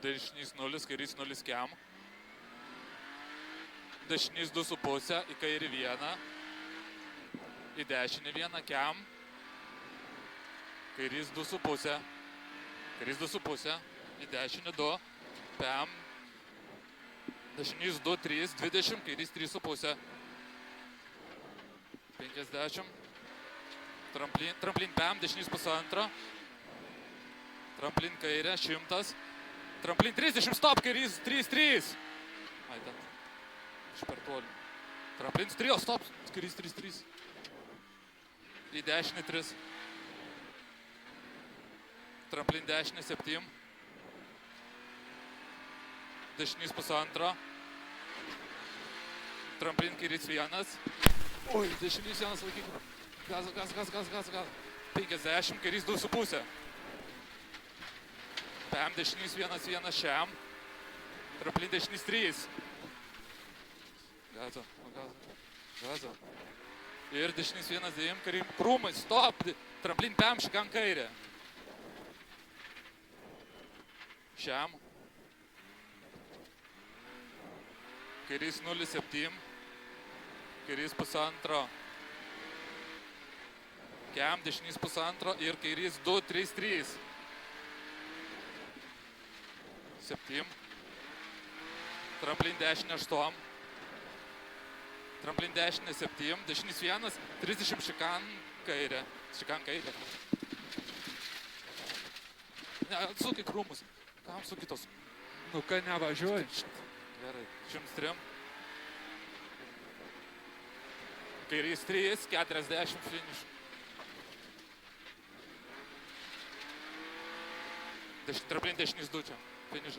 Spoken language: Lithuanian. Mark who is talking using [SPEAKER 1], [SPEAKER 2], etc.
[SPEAKER 1] Dešinys 0, kairys 0 kiam. Dešinys 2,5, į kairį 1. Į dešinį 1 kiam. Kairys 2,5. Kairys 2,5. Į dešinį 2. Pem. Dešinys 2, 3, 20. Kairys 3,5. 50. Tramplin pem. Dešinys 1,5. Tramplin kairė 100. Tramplin 30. Stop. Kairys 3, 3. Ai, ten. Iš per toli. Tramplin 3. Stop. Kairys 3, 3. Į dešinį 3. Tramplin dešinį 7. Dešinys 1,5. Tramplin kairys 1. Oi, dešinys 1 laikyk. Gaz. 50, kairys 2,5. Pem dešinys 1 šiam. Tramplin dešinys 3. Gazo. Ir dešinys 1 dėjim, karim krūmai, stop. Tramplin pem šikam kairė. Šiam. Kairys 0,7. Kairys 1,5. Kiam dešinys 1,5 ir kairys 2, 3, 3. 7. Tramplin dešinė 8. Tramplin dešinė 7. Dešinys 1, 30 šikan kairė. Šikan kairė. Ne, suki krūmus. Kam suki tos?
[SPEAKER 2] Nu, ką nevažiuoji?
[SPEAKER 1] Gerai, 103. Kairys 3, 40 finiš. Tramplin dešinys 2 čia. Finišas.